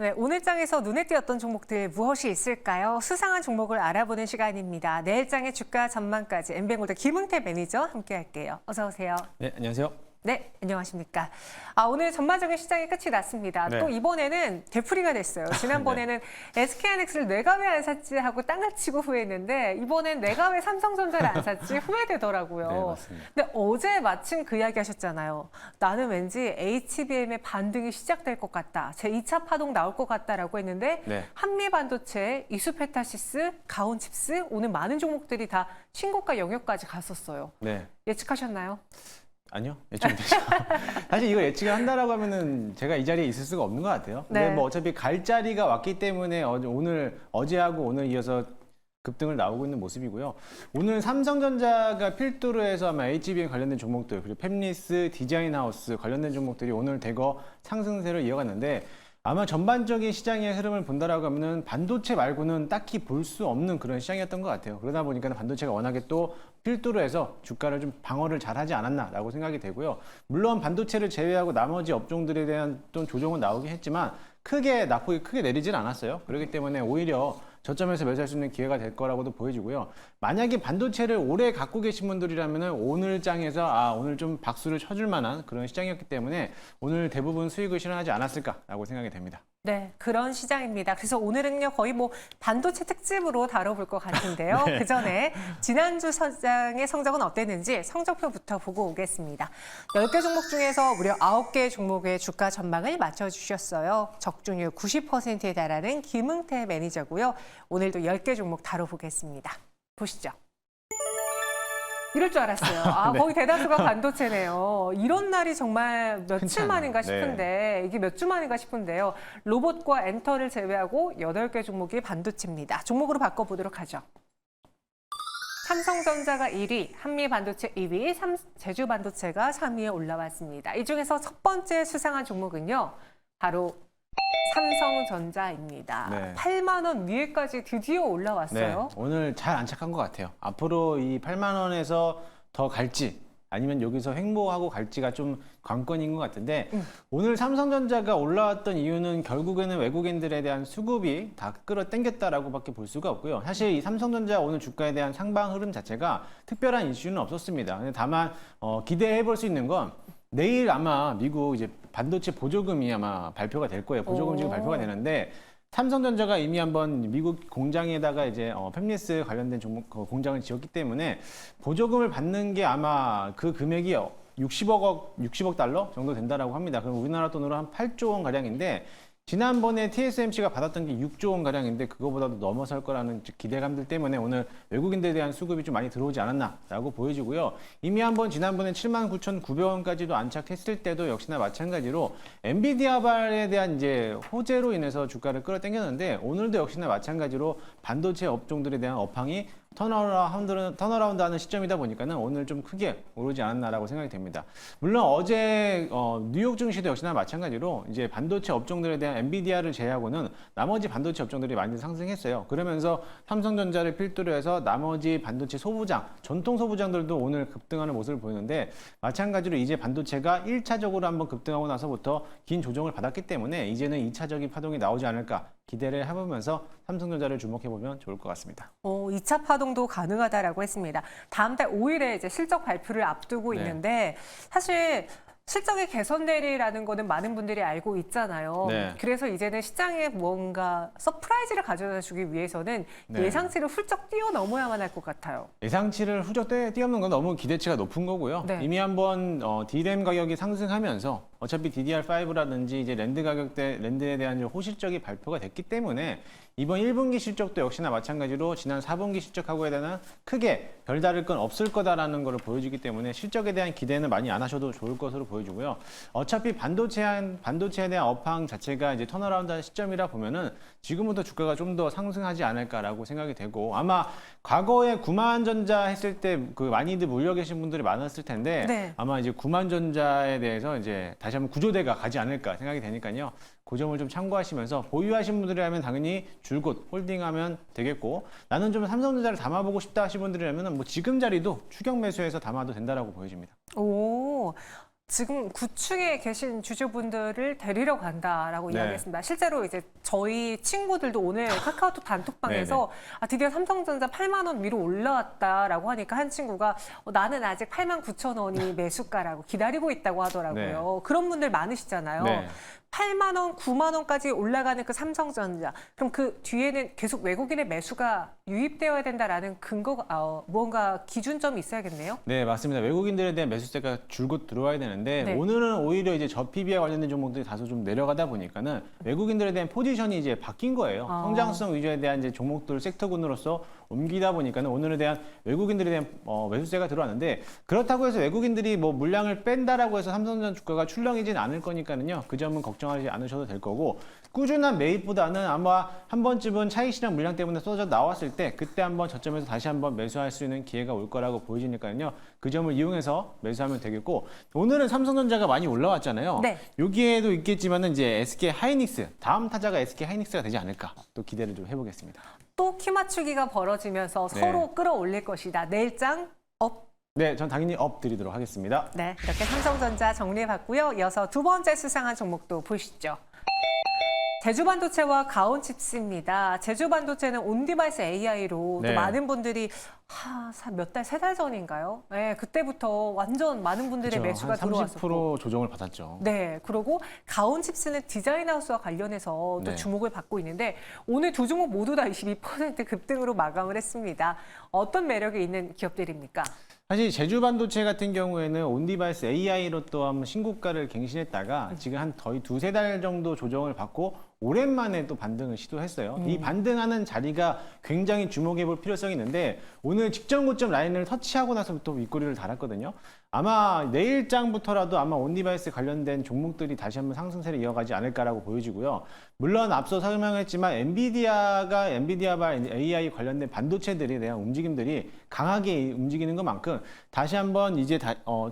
네, 오늘 장에서 눈에 띄었던 종목들 무엇이 있을까요? 수상한 종목을 알아보는 시간입니다. 내일 장의 주가 전망까지 엠뱅골드 김응태 매니저 함께 할게요. 어서 오세요. 네, 안녕하세요. 네, 안녕하십니까. 오늘 전반적인 시장이 끝이 났습니다. 네. 또 이번에는 되풀이가 됐어요. 지난번에는 SK하이닉스를 내가 왜 안 샀지 하고 땅을 치고 후회했는데 이번엔 내가 왜 삼성전자를 안 샀지 후회되더라고요. 네, 맞습니다. 근데 어제 마침 그 이야기 하셨잖아요. 나는 왠지 HBM의 반등이 시작될 것 같다. 제 2차 파동 나올 것 같다라고 했는데 네. 한미반도체, 이수페타시스, 가온칩스 오늘 많은 종목들이 다 신고가 영역까지 갔었어요. 네. 예측하셨나요? 아니요, 예측이 되죠. 사실 이거 예측을 한다라고 하면은 제가 이 자리에 있을 수가 없는 것 같아요. 근데 네. 뭐 어차피 갈 자리가 왔기 때문에 어제하고 오늘 이어서 급등을 나오고 있는 모습이고요. 오늘 삼성전자가 필두로 해서 아마 HBM 관련된 종목들, 그리고 팹리스, 디자인하우스 관련된 종목들이 오늘 대거 상승세를 이어갔는데 아마 전반적인 시장의 흐름을 본다라고 하면은 반도체 말고는 딱히 볼 수 없는 그런 시장이었던 것 같아요. 그러다 보니까 반도체가 워낙에 또 필두로 해서 주가를 좀 방어를 잘 하지 않았나라고 생각이 되고요. 물론 반도체를 제외하고 나머지 업종들에 대한 또 조정은 나오긴 했지만 낙폭이 크게 내리진 않았어요. 그렇기 때문에 오히려 저점에서 매수할 수 있는 기회가 될 거라고도 보여지고요. 만약에 반도체를 오래 갖고 계신 분들이라면 오늘 장에서 오늘 좀 박수를 쳐줄 만한 그런 시장이었기 때문에 오늘 대부분 수익을 실현하지 않았을까라고 생각이 됩니다. 네, 그런 시장입니다. 그래서 오늘은요, 거의 뭐 반도체 특집으로 다뤄볼 것 같은데요. 네. 그 전에 지난주 시장의 성적은 어땠는지 성적표부터 보고 오겠습니다. 10개 종목 중에서 무려 9개 종목의 주가 전망을 맞춰주셨어요. 적중률 90%에 달하는 김응태 매니저고요. 오늘도 10개 종목 다뤄보겠습니다. 보시죠. 이럴 줄 알았어요. 네. 거의 대다수가 반도체네요. 이런 날이 정말 며칠 흔치 만인가 않아요. 싶은데 이게 몇 주 만인가 싶은데요. 로봇과 엔터를 제외하고 8개 종목이 반도체입니다. 종목으로 바꿔보도록 하죠. 삼성전자가 1위, 한미반도체 2위, 제주반도체가 3위에 올라왔습니다. 이 중에서 첫 번째 수상한 종목은요. 바로 삼성전자입니다. 네. 8만 원 위에까지 드디어 올라왔어요. 네, 오늘 잘 안착한 것 같아요. 앞으로 이 8만 원에서 더 갈지 아니면 여기서 횡보하고 갈지가 좀 관건인 것 같은데 오늘 삼성전자가 올라왔던 이유는 결국에는 외국인들에 대한 수급이 다 끌어당겼다라고밖에 볼 수가 없고요. 사실 이 삼성전자 오늘 주가에 대한 상방 흐름 자체가 특별한 이슈는 없었습니다. 근데 다만 기대해 볼 수 있는 건 내일 아마 미국 이제 반도체 보조금이 아마 발표가 될 거예요. 보조금 지금 발표가 되는데 삼성전자가 이미 한번 미국 공장에다가 이제 팹리스 관련된 종목 공장을 지었기 때문에 보조금을 받는 게 아마 그 금액이 60억 달러 정도 된다라고 합니다. 그럼 우리나라 돈으로 한 8조 원 가량인데 지난번에 TSMC가 받았던 게 6조 원 가량인데 그거보다도 넘어설 거라는 기대감들 때문에 오늘 외국인들에 대한 수급이 좀 많이 들어오지 않았나라고 보여지고요. 이미 한번 지난번에 79,900원까지도 안착했을 때도 역시나 마찬가지로 엔비디아발에 대한 이제 호재로 인해서 주가를 끌어당겼는데 오늘도 역시나 마찬가지로 반도체 업종들에 대한 업황이 턴어라운드하는 시점이다 보니까는 오늘 좀 크게 오르지 않았나라고 생각이 됩니다. 물론 어제 뉴욕 증시도 역시나 마찬가지로 이제 반도체 업종들에 대한 엔비디아를 제외하고는 나머지 반도체 업종들이 많이 상승했어요. 그러면서 삼성전자를 필두로 해서 나머지 반도체 소부장, 전통 소부장들도 오늘 급등하는 모습을 보이는데 마찬가지로 이제 반도체가 1차적으로 한번 급등하고 나서부터 긴 조정을 받았기 때문에 이제는 2차적인 파동이 나오지 않을까 기대를 해보면서 삼성전자를 주목해보면 좋을 것 같습니다. 2차 파동도 가능하다라고 했습니다. 다음 달 5일에 이제 실적 발표를 앞두고 네. 있는데 사실 실적이 개선되리라는 거는 많은 분들이 알고 있잖아요. 네. 그래서 이제는 시장에 뭔가 서프라이즈를 가져다 주기 위해서는 네. 예상치를 훌쩍 뛰어넘어야만 할 것 같아요. 예상치를 훌쩍 뛰어넘는 건 너무 기대치가 높은 거고요. 네. 이미 한번 DRAM 가격이 상승하면서 어차피 DDR5라든지 이제 랜드에 대한 호실적이 발표가 됐기 때문에 이번 1분기 실적도 역시나 마찬가지로 지난 4분기 실적하고에 대한 크게 별다를 건 없을 거다라는 것을 보여주기 때문에 실적에 대한 기대는 많이 안 하셔도 좋을 것으로 보여주고요. 어차피 반도체에 대한 업황 자체가 이제 턴어라운드 시점이라 보면은 지금부터 주가가 좀 더 상승하지 않을까라고 생각이 되고 아마 과거에 구만전자 했을 때 그 많이들 몰려 계신 분들이 많았을 텐데 네. 아마 이제 구만전자에 대해서 이제 다시 한번 구조대가 가지 않을까 생각이 되니까요. 그 점을 좀 참고하시면서 보유하신 분들이라면 당연히 줄곧 홀딩하면 되겠고 나는 좀 삼성전자를 담아보고 싶다 하시는 분들이라면 뭐 지금 자리도 추격 매수해서 담아도 된다라고 보여집니다. 오, 지금 9층에 계신 주주분들을 데리러 간다라고 네. 이야기했습니다. 실제로 이제 저희 친구들도 오늘 카카오톡 단톡방에서 드디어 삼성전자 8만 원 위로 올라왔다라고 하니까 한 친구가 나는 아직 8만 9천 원이 매수가라고 기다리고 있다고 하더라고요. 그런 분들 많으시잖아요. 네. 8만 원, 9만 원까지 올라가는 그 삼성전자. 그럼 그 뒤에는 계속 외국인의 매수가 유입되어야 된다라는 근거가 무언가 기준점이 있어야겠네요. 네, 맞습니다. 외국인들에 대한 매수세가 줄곧 들어와야 되는데 네. 오늘은 오히려 이제 저PB와 관련된 종목들이 다소 좀 내려가다 보니까는 외국인들에 대한 포지션이 이제 바뀐 거예요. 성장성 위주에 대한 이제 종목들 섹터군으로서 옮기다 보니까는 오늘에 대한 외국인들에 대한 매수세가 들어왔는데 그렇다고 해서 외국인들이 뭐 물량을 뺀다라고 해서 삼성전자 주가가 출렁이진 않을 거니까는요. 그 점은 걱정하지 않으셔도 될 거고 꾸준한 매입보다는 아마 한 번쯤은 차익 실현 물량 때문에 쏟아져 나왔을 때 그때 한번 저점에서 다시 한번 매수할 수 있는 기회가 올 거라고 보이니까요. 그 점을 이용해서 매수하면 되겠고 오늘은 삼성전자가 많이 올라왔잖아요. 네. 여기에도 있겠지만은 이제 SK 하이닉스 다음 타자가 SK 하이닉스가 되지 않을까 또 기대를 좀 해보겠습니다. 또 키 맞추기가 벌어지면서 네. 서로 끌어올릴 것이다. 내일장 업. 네, 전 당연히 업 드리도록 하겠습니다. 네, 이렇게 삼성전자 정리해봤고요. 이어서 두 번째 수상한 종목도 보시죠. 제주반도체와 가온칩스입니다. 제주반도체는 온디바이스 AI로 네. 또 많은 분들이 몇 달, 세 달 전인가요? 네, 그때부터 완전 많은 분들의 그렇죠. 매수가 한 들어왔었고. 30% 조정을 받았죠. 네, 그리고 가온칩스는 디자인하우스와 관련해서 또 네. 주목을 받고 있는데 오늘 두 종목 모두 다 22% 급등으로 마감을 했습니다. 어떤 매력이 있는 기업들입니까? 사실 제주반도체 같은 경우에는 온디바이스 AI로 또 한번 신고가를 갱신했다가 지금 한 거의 두세 달 정도 조정을 받고 오랜만에 또 반등을 시도했어요. 이 반등하는 자리가 굉장히 주목해 볼 필요성이 있는데 오늘 직전 고점 라인을 터치하고 나서부터 윗꼬리를 달았거든요. 아마 내일장부터라도 아마 온디바이스 관련된 종목들이 다시 한번 상승세를 이어가지 않을까라고 보여지고요. 물론 앞서 설명했지만 엔비디아와 AI 관련된 반도체들에 대한 움직임들이 강하게 움직이는 것만큼 다시 한번 이제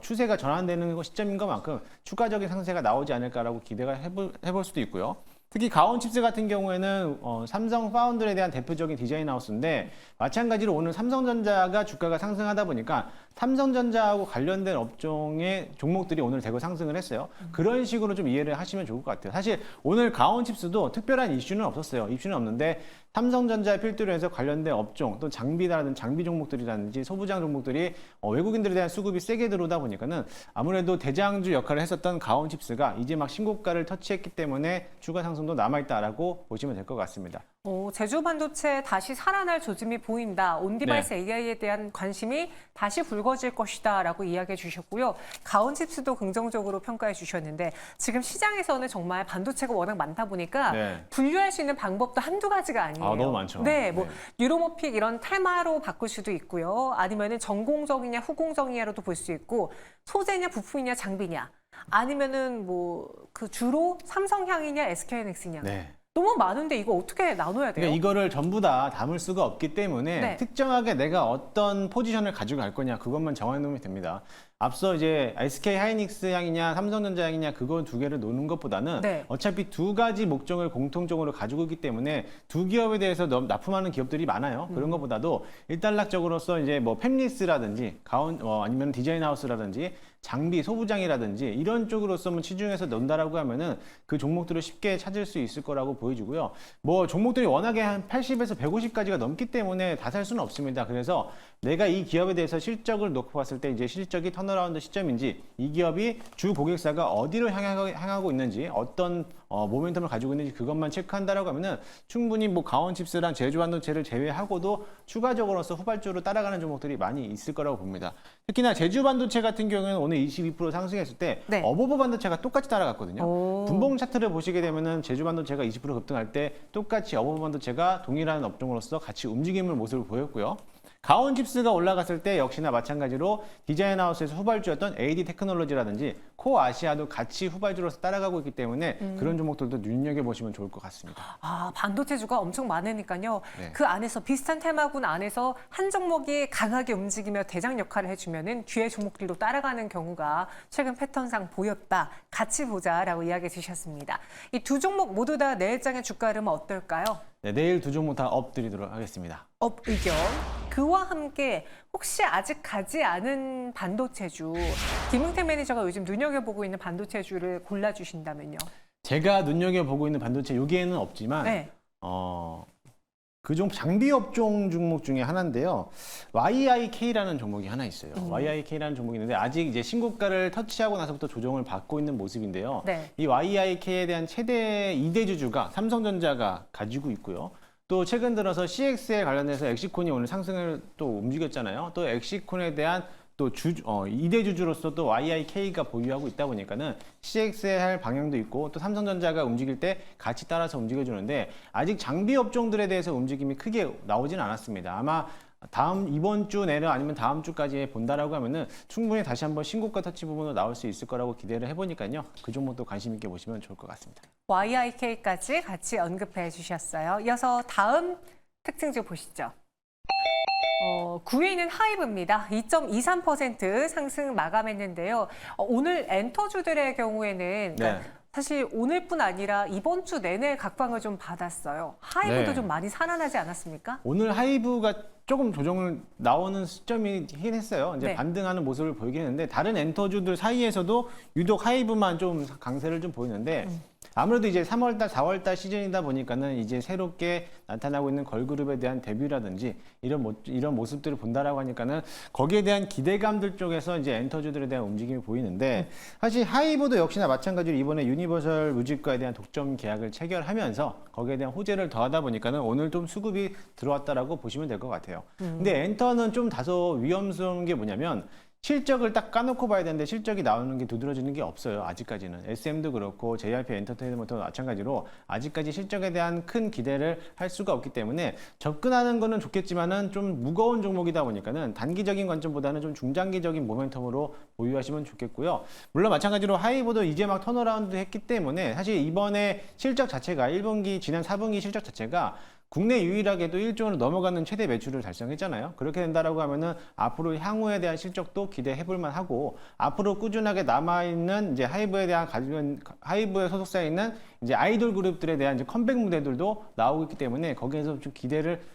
추세가 전환되는 시점인 것만큼 추가적인 상승세가 나오지 않을까라고 기대가 해볼 수도 있고요. 특히 가온칩스 같은 경우에는 삼성 파운드에 대한 대표적인 디자인 하우스인데 마찬가지로 오늘 삼성전자가 주가가 상승하다 보니까 삼성전자하고 관련된 업종의 종목들이 오늘 대거 상승을 했어요. 그런 식으로 좀 이해를 하시면 좋을 것 같아요. 사실 오늘 가온칩스도 특별한 이슈는 없었어요. 이슈는 없는데 삼성전자에 필두로 해서 관련된 업종 또 장비 종목들이라든지 소부장 종목들이 외국인들에 대한 수급이 세게 들어오다 보니까는 아무래도 대장주 역할을 했었던 가온칩스가 이제 막 신고가를 터치했기 때문에 추가 상승도 남아있다라고 보시면 될 것 같습니다. 제주반도체 다시 살아날 조짐이 보인다. 온디바이스 AI에 대한 관심이 다시 불거질 것이다라고 이야기해 주셨고요. 가온칩스도 긍정적으로 평가해 주셨는데 지금 시장에서는 정말 반도체가 워낙 많다 보니까 네. 분류할 수 있는 방법도 한두 가지가 아니에요. 너무 많죠. 네, 뭐 네. 유로모픽 이런 테마로 바꿀 수도 있고요. 아니면은 전공적이냐 후공적이냐로도 볼 수 있고 소재냐 부품이냐 장비냐 아니면은 뭐 그 주로 삼성향이냐 SK하이닉스냐. 네. 너무 많은데 이거 어떻게 나눠야 돼요? 그러니까 이거를 전부 다 담을 수가 없기 때문에 네. 특정하게 내가 어떤 포지션을 가지고 갈 거냐 그것만 정해 놓으면 됩니다. 앞서 이제 SK 하이닉스 향이냐 삼성전자 향이냐 그거 두 개를 놓는 것보다는 네. 어차피 두 가지 목적을 공통적으로 가지고 있기 때문에 두 기업에 대해서 너무 납품하는 기업들이 많아요. 그런 것보다도 일단락적으로서 이제 뭐 팹리스라든지 아니면 디자인하우스라든지 장비, 소부장이라든지 이런 쪽으로서 치중해서 넣는다라고 하면은 그 종목들을 쉽게 찾을 수 있을 거라고 보여지고요. 뭐 종목들이 워낙에 한 80에서 150까지가 넘기 때문에 다 살 수는 없습니다. 그래서 내가 이 기업에 대해서 실적을 놓고 봤을 때 이제 실적이 턴어라운드 시점인지 이 기업이 주 고객사가 어디로 향하고 있는지 어떤 모멘텀을 가지고 있는지 그것만 체크한다라고 하면은 충분히 뭐 가온칩스랑 제주반도체를 제외하고도 추가적으로서 후발주로 따라가는 종목들이 많이 있을 거라고 봅니다. 특히나 제주반도체 같은 경우에는 오늘 22% 상승했을 때 네. 어버버 반도체가 똑같이 따라갔거든요. 오. 분봉 차트를 보시게 되면은 제주반도체가 20% 급등할 때 똑같이 어버버 반도체가 동일한 업종으로서 같이 움직임을 모습을 보였고요. 가온칩스가 올라갔을 때 역시나 마찬가지로 디자인하우스에서 후발주였던 AD 테크놀로지라든지 코아시아도 같이 후발주로서 따라가고 있기 때문에 그런 종목들도 눈여겨보시면 좋을 것 같습니다. 반도체주가 엄청 많으니까요. 네. 그 안에서 비슷한 테마군 안에서 한 종목이 강하게 움직이며 대장 역할을 해주면은 뒤에 종목들도 따라가는 경우가 최근 패턴상 보였다. 같이 보자라고 이야기 주셨습니다. 이 두 종목 모두 다 내일장의 주가 흐름은 어떨까요? 네, 내일 두 종목 다 업 드리도록 하겠습니다. 업 의견. 그와 함께 혹시 아직 가지 않은 반도체주, 김용태 매니저가 요즘 눈여겨보고 있는 반도체주를 골라주신다면요? 제가 눈여겨보고 있는 반도체 여기에는 없지만 네. 그종 장비 업종 종목 중에 하나인데요. YIK라는 종목이 하나 있어요. YIK라는 종목이 있는데 아직 이제 신고가를 터치하고 나서부터 조정을 받고 있는 모습인데요. 네. 이 YIK에 대한 최대 2대 주주가 삼성전자가 가지고 있고요. 또 최근 들어서 CX에 관련해서 엑시콘이 오늘 상승을 또 움직였잖아요. 또 엑시콘에 대한 또 2대 주주로서 또 YIK가 보유하고 있다 보니까는 CX에 할 방향도 있고 또 삼성전자가 움직일 때 같이 따라서 움직여주는데 아직 장비 업종들에 대해서 움직임이 크게 나오진 않았습니다. 아마 이번 주 내내 아니면 다음 주까지 본다라고 하면은 충분히 다시 한번 신고가 터치 부분으로 나올 수 있을 거라고 기대를 해보니까요. 그 종목도 관심 있게 보시면 좋을 것 같습니다. YIK까지 같이 언급해 주셨어요. 이어서 다음 특징주 보시죠. 9위는 하이브입니다. 2.23% 상승 마감했는데요. 오늘 엔터주들의 경우에는 그러니까 네. 사실 오늘뿐 아니라 이번 주 내내 각광을 좀 받았어요. 하이브도 네. 좀 많이 살아나지 않았습니까? 오늘 하이브가 조금 조정을 나오는 시점이긴 했어요. 이제 네. 반등하는 모습을 보이긴 했는데 다른 엔터주들 사이에서도 유독 하이브만 좀 강세를 좀 보이는데 아무래도 이제 3월달, 4월달 시즌이다 보니까는 이제 새롭게 나타나고 있는 걸그룹에 대한 데뷔라든지 이런 모습들을 본다라고 하니까는 거기에 대한 기대감들 쪽에서 이제 엔터주들에 대한 움직임이 보이는데 사실 하이브도 역시나 마찬가지로 이번에 유니버설 뮤직과에 대한 독점 계약을 체결하면서 거기에 대한 호재를 더하다 보니까는 오늘 좀 수급이 들어왔다라고 보시면 될 것 같아요. 근데 엔터는 좀 다소 위험스러운 게 뭐냐면 실적을 딱 까놓고 봐야 되는데 실적이 나오는 게 두드러지는 게 없어요. 아직까지는. SM도 그렇고 JYP 엔터테인먼트도 마찬가지로 아직까지 실적에 대한 큰 기대를 할 수가 없기 때문에 접근하는 거는 좋겠지만은 좀 무거운 종목이다 보니까는 단기적인 관점보다는 좀 중장기적인 모멘텀으로 보유하시면 좋겠고요. 물론 마찬가지로 하이브도 이제 막 턴어라운드 했기 때문에 사실 이번에 실적 자체가 1분기, 지난 4분기 실적 자체가 국내 유일하게도 1조 원을 넘어가는 최대 매출을 달성했잖아요. 그렇게 된다라고 하면은 앞으로 향후에 대한 실적도 기대해 볼 만하고 앞으로 꾸준하게 남아 있는 이제 하이브에 소속사 있는 이제 아이돌 그룹들에 대한 이제 컴백 무대들도 나오고 있기 때문에 거기에서 좀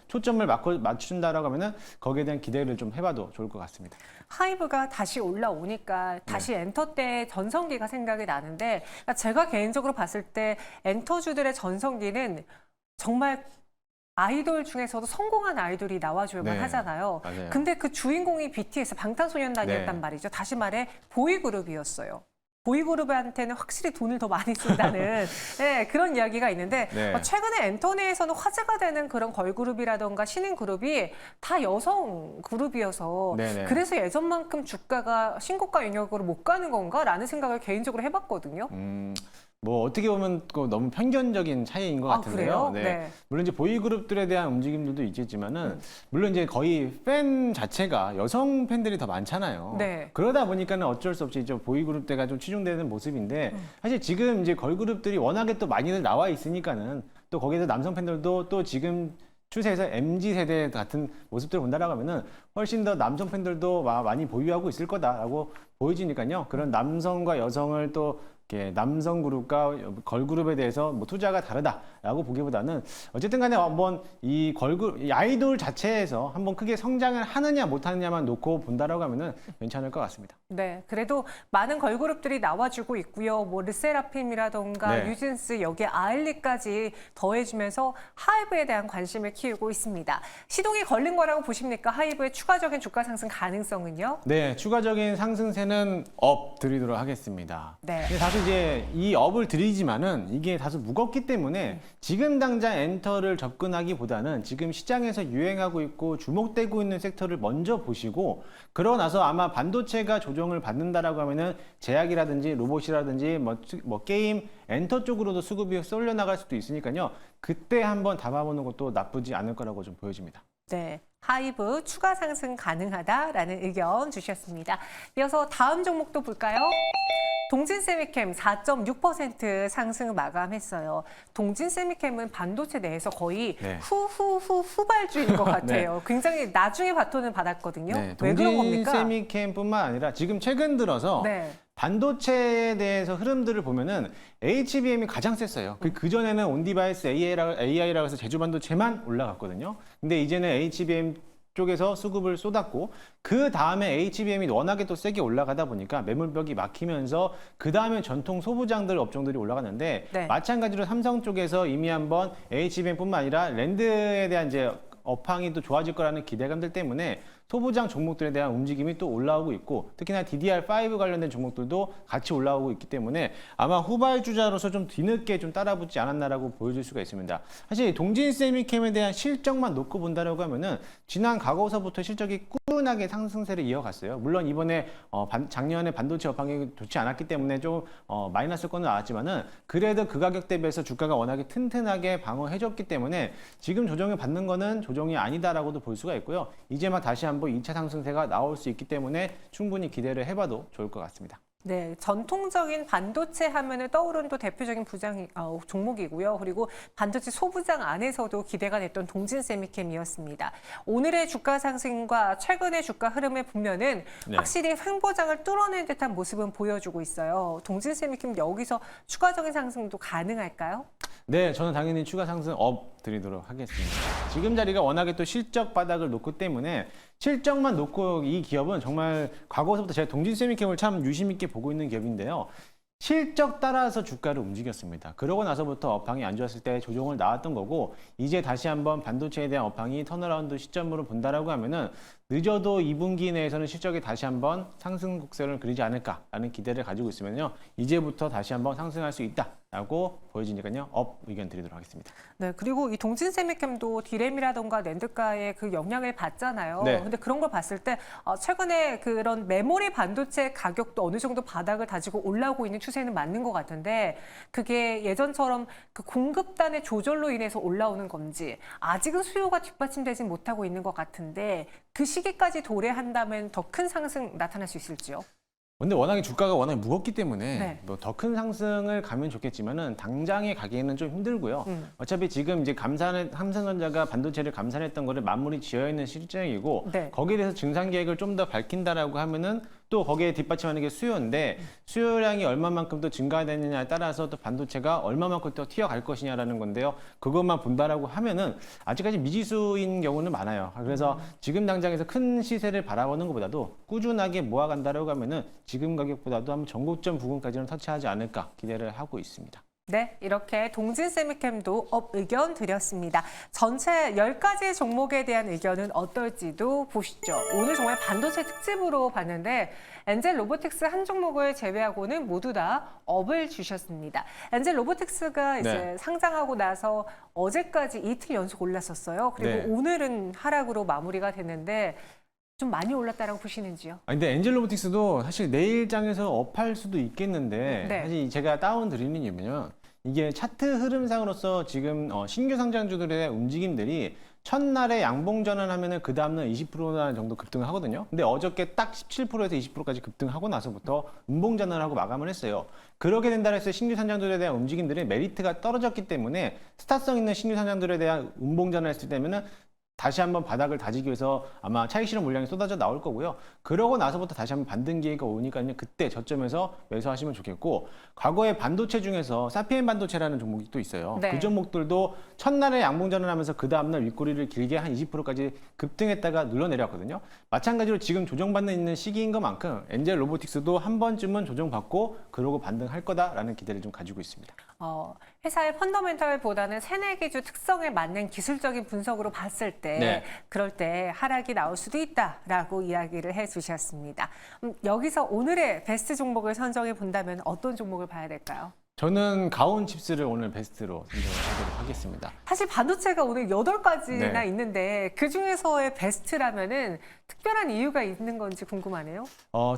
초점을 맞춘다라고 하면은 거기에 대한 기대를 좀 해봐도 좋을 것 같습니다. 하이브가 다시 올라오니까 다시 엔터 때 전성기가 생각이 나는데 그러니까 제가 개인적으로 봤을 때 엔터주들의 전성기는 정말 아이돌 중에서도 성공한 아이돌이 나와줘야만 네, 하잖아요. 맞아요. 근데 그 주인공이 BTS, 방탄소년단이었단 네. 말이죠. 다시 말해 보이그룹이었어요. 보이그룹한테는 확실히 돈을 더 많이 쓴다는 네, 그런 이야기가 있는데 네. 최근에 엔터내에서는 화제가 되는 그런 걸그룹이라던가 신인 그룹이 다 여성 그룹이어서 네네. 그래서 예전만큼 주가가 신고가 영역으로 못 가는 건가라는 생각을 개인적으로 해봤거든요. 뭐 어떻게 보면 그 너무 편견적인 차이인 것 아, 같은데요. 그래요? 네. 물론 이제 보이그룹들에 대한 움직임들도 있겠지만은 물론 이제 거의 팬 자체가 여성 팬들이 더 많잖아요. 네. 그러다 보니까는 어쩔 수 없이 이제 보이그룹대가 좀 치중되는 모습인데 사실 지금 이제 걸그룹들이 워낙에 또 많이들 나와 있으니까는 또 거기에서 남성 팬들도 또 지금 추세에서 MZ 세대 같은 모습들을 본다라고 하면은 훨씬 더 남성 팬들도 많이 보유하고 있을 거다라고 보여지니까요. 그런 남성과 여성을 또 이렇게 남성 그룹과 걸그룹에 대해서 뭐 투자가 다르다라고 보기보다는 어쨌든 간에 한번 이 아이돌 자체에서 한번 크게 성장을 하느냐 못하느냐만 놓고 본다라고 하면은 괜찮을 것 같습니다. 네, 그래도 많은 걸그룹들이 나와주고 있고요. 뭐 르세라핌이라던가 네. 뉴진스 여기에 아일리까지 더해주면서 하이브에 대한 관심을 키우고 있습니다. 시동이 걸린 거라고 보십니까? 하이브의 추가적인 주가 상승 가능성은요? 네, 추가적인 상승세는 업 드리도록 하겠습니다. 네. 근데 다소 이제 이 업을 드리지만은 이게 다소 무겁기 때문에 지금 당장 엔터를 접근하기보다는 지금 시장에서 유행하고 있고 주목되고 있는 섹터를 먼저 보시고 그러고 나서 아마 반도체가 조정을 받는다라고 하면은 제약이라든지 로봇이라든지 뭐 게임 엔터 쪽으로도 수급이 쏠려 나갈 수도 있으니까요. 그때 한번 담아보는 것도 나쁘지 않을 거라고 좀 보여집니다. 네, 하이브 추가 상승 가능하다라는 의견 주셨습니다. 이어서 다음 종목도 볼까요? 동진세미캠 4.6% 상승 마감했어요. 동진세미캠은 반도체 내에서 거의 네. 후발주인 것 같아요. 굉장히 나중에 바톤을 받았거든요. 왜 그런 겁니까? 동진세미캠뿐만 아니라 지금 최근 들어서 네. 반도체에 대해서 흐름들을 보면은 HBM이 가장 셌어요. 그전에는 온디바이스 AI라고 해서 제조 반도체만 올라갔거든요. 근데 이제는 HBM 쪽에서 수급을 쏟았고 그 다음에 HBM이 워낙에 또 세게 올라가다 보니까 매물벽이 막히면서 그 다음에 전통 소부장들 업종들이 올라갔는데 네. 마찬가지로 삼성 쪽에서 이미 한번 HBM뿐만 아니라 랜드에 대한 이제 업황이 또 좋아질 거라는 기대감들 때문에 소부장 종목들에 대한 움직임이 또 올라오고 있고 특히나 DDR5 관련된 종목들도 같이 올라오고 있기 때문에 아마 후발주자로서 좀 뒤늦게 좀 따라붙지 않았나라고 보여줄 수가 있습니다. 사실 동진 세미캠에 대한 실적만 놓고 본다라고 하면은 지난 과거서부터 실적이 꾸준하게 상승세를 이어갔어요. 물론 이번에 작년에 반도체 업황이 좋지 않았기 때문에 좀 마이너스 건은 나왔지만은 그래도 그 가격 대비해서 주가가 워낙에 튼튼하게 방어해줬기 때문에 지금 조정을 받는 거는 조정이 아니다라고도 볼 수가 있고요. 이제 막 다시 한번 2차 상승세가 나올 수 있기 때문에 충분히 기대를 해봐도 좋을 것 같습니다. 네, 전통적인 반도체 하면은 떠오르는 또 대표적인 종목이고요. 그리고 반도체 소부장 안에서도 기대가 됐던 동진세미캠이었습니다. 오늘의 주가 상승과 최근의 주가 흐름을 보면은 네. 확실히 횡보장을 뚫어낸 듯한 모습은 보여주고 있어요. 동진세미캠 여기서 추가적인 상승도 가능할까요? 네, 저는 당연히 추가 상승 업 드리도록 하겠습니다. 지금 자리가 워낙에 또 실적 바닥을 놓기 때문에 실적만 놓고 이 기업은 정말 과거서부터 제가 동진세미캠을 참 유심 있게 보고 있는 기업인데요. 실적 따라서 주가를 움직였습니다. 그러고 나서부터 업황이 안 좋았을 때 조정을 나왔던 거고 이제 다시 한번 반도체에 대한 업황이 턴어라운드 시점으로 본다라고 하면은 늦어도 2분기 내에서는 실적이 다시 한번 상승 곡선을 그리지 않을까라는 기대를 가지고 있으면요. 이제부터 다시 한번 상승할 수 있다라고 보여지니까요. 업 의견 드리도록 하겠습니다. 네, 그리고 이 동진세미캠도 디램이라던가 낸드가의 그 영향을 받잖아요. 네. 근데 그런 걸 봤을 때 최근에 그런 메모리 반도체 가격도 어느 정도 바닥을 다지고 올라오고 있는 추세는 맞는 것 같은데 그게 예전처럼 그 공급단의 조절로 인해서 올라오는 건지 아직은 수요가 뒷받침되지 못하고 있는 것 같은데 그 시기까지 도래한다면 더 큰 상승 나타날 수 있을지요? 근데 워낙에 주가가 워낙 무겁기 때문에 네. 뭐 더 큰 상승을 가면 좋겠지만은 당장에 가기에는 좀 힘들고요. 어차피 지금 이제 삼성전자가 반도체를 감산했던 거를 마무리 지어 있는 실정이고 네. 거기에 대해서 증산 계획을 좀 더 밝힌다라고 하면은 또 거기에 뒷받침하는 게 수요인데 수요량이 얼마만큼 또 증가되느냐에 따라서 또 반도체가 얼마만큼 또 튀어갈 것이냐라는 건데요. 그것만 본다라고 하면은 아직까지 미지수인 경우는 많아요. 그래서 지금 당장에서 큰 시세를 바라보는 것보다도 꾸준하게 모아간다라고 하면은 지금 가격보다도 한번 전고점 부근까지는 터치하지 않을까 기대를 하고 있습니다. 네, 이렇게 동진세미캠도 업 의견 드렸습니다. 전체 10가지 종목에 대한 의견은 어떨지도 보시죠. 오늘 정말 반도체 특집으로 봤는데 엔젤 로보틱스 한 종목을 제외하고는 모두 다 업을 주셨습니다. 엔젤 로보틱스가 이제 네. 상장하고 나서 어제까지 이틀 연속 올랐었어요. 그리고 네. 오늘은 하락으로 마무리가 됐는데 좀 많이 올랐다라고 보시는지요? 근데 엔젤 로보틱스도 사실 내일장에서 업할 수도 있겠는데 네. 사실 제가 다운 드리는 이유는요. 이게 차트 흐름상으로서 지금 신규 상장주들의 움직임들이 첫날에 양봉 전환하면은 그 다음날 20%나 정도 급등을 하거든요. 근데 어저께 딱 17%에서 20%까지 급등하고 나서부터 음봉 전환하고 마감을 했어요. 그렇게 된다고 해서 신규 상장들에 대한 움직임들의 메리트가 떨어졌기 때문에 스타성 있는 신규 상장들에 대한 음봉 전환했을 때면은 다시 한번 바닥을 다지기 위해서 아마 차익 실현 물량이 쏟아져 나올 거고요. 그러고 나서부터 다시 한번 반등 기회가 오니까요. 그때 저점에서 매수하시면 좋겠고 과거에 반도체 중에서 사피엔 반도체라는 종목이 또 있어요. 네. 그 종목들도 첫날에 양봉 전환하면서 그 다음날 윗꼬리를 길게 한 20%까지 급등했다가 눌러내렸거든요. 마찬가지로 지금 조정받는 있는 시기인 것만큼 엔젤 로보틱스도 한 번쯤은 조정받고 그러고 반등할 거다라는 기대를 좀 가지고 있습니다. 회사의 펀더멘털보다는 새내기주 특성에 맞는 기술적인 분석으로 봤을 때 네. 그럴 때 하락이 나올 수도 있다라고 이야기를 해주셨습니다. 여기서 오늘의 베스트 종목을 선정해 본다면 어떤 종목을 봐야 될까요? 저는 가온 칩스를 오늘 베스트로 선정하도록 하겠습니다. 사실 반도체가 오늘 8가지나 네. 있는데 그중에서의 베스트라면은 특별한 이유가 있는 건지 궁금하네요.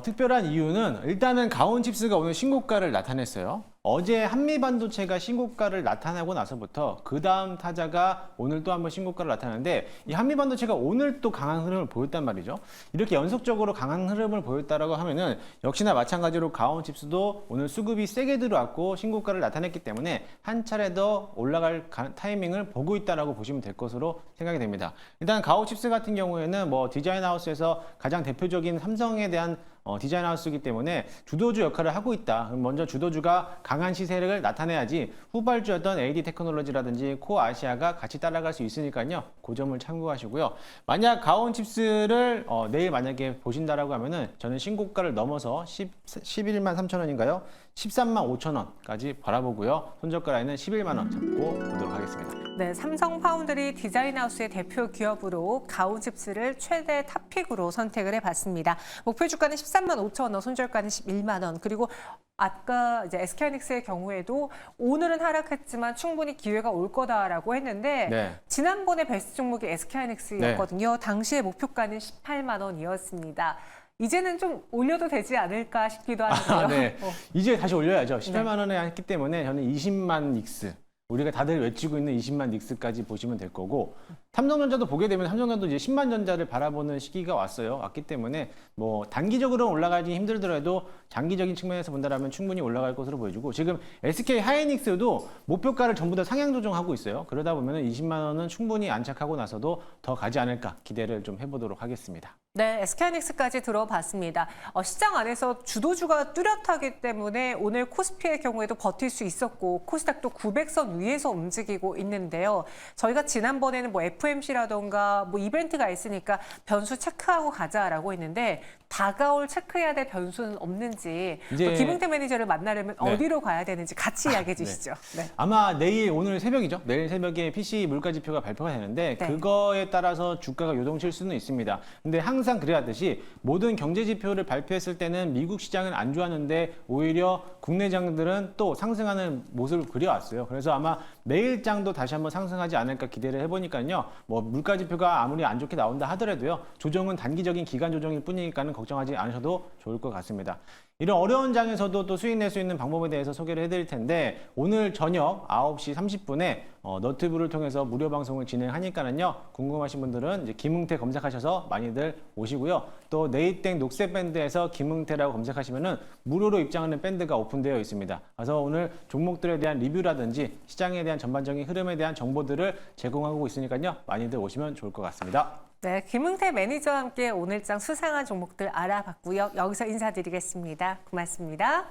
특별한 이유는 일단은 가온 칩스가 오늘 신고가를 나타냈어요. 어제 한미반도체가 신고가를 나타내고 나서부터 그 다음 타자가 오늘 또 한번 신고가를 나타내는데 이 한미반도체가 오늘 또 강한 흐름을 보였단 말이죠. 이렇게 연속적으로 강한 흐름을 보였다라고 하면은 역시나 마찬가지로 가온 칩스도 오늘 수급이 세게 들어왔고 신고가를 나타냈기 때문에 한 차례 더 올라갈 타이밍을 보고 있다라고 보시면 될 것으로 생각이 됩니다. 일단 가온 칩스 같은 경우에는 뭐 디자인 하우스에서 가장 대표적인 삼성에 대한 디자인 하우스이기 때문에 주도주 역할을 하고 있다. 그럼 먼저 주도주가 강한 시세를 나타내야지 후발주였던 AD 테크놀로지라든지 코아시아가 같이 따라갈 수 있으니까요. 그 점을 참고하시고요. 만약 가온칩스를 내일 만약에 보신다라고 하면은 저는 신고가를 넘어서 11만 3천 원인가요? 13만 5천 원까지 바라보고요. 손절가 라인은 11만 원 잡고 보도록 하겠습니다. 네, 삼성 파운드리 디자인하우스의 대표 기업으로 가온칩스를 최대 탑픽으로 선택을 해봤습니다. 목표 주가는 13만 5천 원, 손절가는 11만 원. 그리고 아까 이제 SK하이닉스의 경우에도 오늘은 하락했지만 충분히 기회가 올 거다라고 했는데 네. 지난번에 베스트 종목이 SK하이닉스였거든요. 당시의 목표가는 18만 원이었습니다. 이제는 좀 올려도 되지 않을까 싶기도 하는데요. 네. 이제 다시 올려야죠. 18만 원에 했기 때문에 저는 20만 닉스. 우리가 다들 외치고 있는 20만 닉스까지 보시면 될 거고 삼성전자도 보게 되면 삼성전자도 이제 10만 전자를 바라보는 시기가 왔기 때문에 뭐 단기적으로 올라가기 힘들더라도 장기적인 측면에서 본다라면 충분히 올라갈 것으로 보여지고 지금 SK 하이닉스도 목표가를 전부 다 상향 조정하고 있어요. 그러다 보면은 20만 원은 충분히 안착하고 나서도 더 가지 않을까 기대를 좀 해보도록 하겠습니다. 네, SK하이닉스까지 들어봤습니다. 시장 안에서 주도주가 뚜렷하기 때문에 오늘 코스피의 경우에도 버틸 수 있었고 코스닥도 900선 위에서 움직이고 있는데요. 저희가 지난번에는 뭐 FMC라던가 뭐 이벤트가 있으니까 변수 체크하고 가자라고 했는데 다가올 체크해야 될 변수는 없는지 또 김웅태 매니저를 만나려면 어디로 가야 되는지 같이 이야기해 주시죠. 네. 아마 오늘 새벽이죠. 내일 새벽에 PC 물가지표가 발표가 되는데 그거에 따라서 주가가 요동칠 수는 있습니다. 근데 항상 그래왔듯이 모든 경제지표를 발표했을 때는 미국 시장은 안 좋았는데 오히려 국내 장들은 또 상승하는 모습을 그려왔어요. 그래서 아마 내일장도 다시 한번 상승하지 않을까 기대를 해보니까요. 뭐 물가지표가 아무리 안 좋게 나온다 하더라도요. 조정은 단기적인 기간 조정일 뿐이니까는 걱정하지 않으셔도 좋을 것 같습니다. 이런 어려운 장에서도 또 수익 낼 수 있는 방법에 대해서 소개를 해드릴 텐데 오늘 저녁 9시 30분에 너튜브를 통해서 무료 방송을 진행하니까는요. 궁금하신 분들은 이제 김웅태 검색하셔서 많이들 오시고요. 또 네이땡 녹색 밴드에서 김웅태라고 검색하시면은 무료로 입장하는 밴드가 오픈되어 있습니다. 그래서 오늘 종목들에 대한 리뷰라든지 시장에 대한 전반적인 흐름에 대한 정보들을 제공하고 있으니까요. 많이들 오시면 좋을 것 같습니다. 네, 김웅태 매니저와 함께 오늘장 수상한 종목들 알아봤고요. 여기서 인사드리겠습니다. 고맙습니다.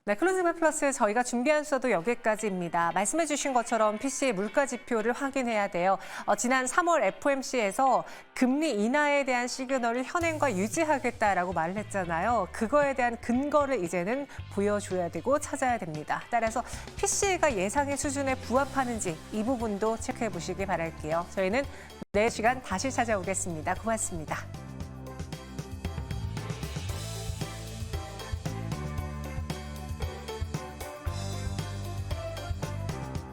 네, 클로징 플러스 저희가 준비한 수도 여기까지입니다. 말씀해 주신 것처럼 PC의 물가 지표를 확인해야 돼요. 지난 3월 FOMC에서 금리 인하에 대한 시그널을 현행과 유지하겠다라고 말을 했잖아요. 그거에 대한 근거를 이제는 보여줘야 되고 찾아야 됩니다. 따라서 PC가 예상의 수준에 부합하는지 이 부분도 체크해 보시기 바랄게요. 저희는 내일 시간 다시 찾아오겠습니다. 고맙습니다.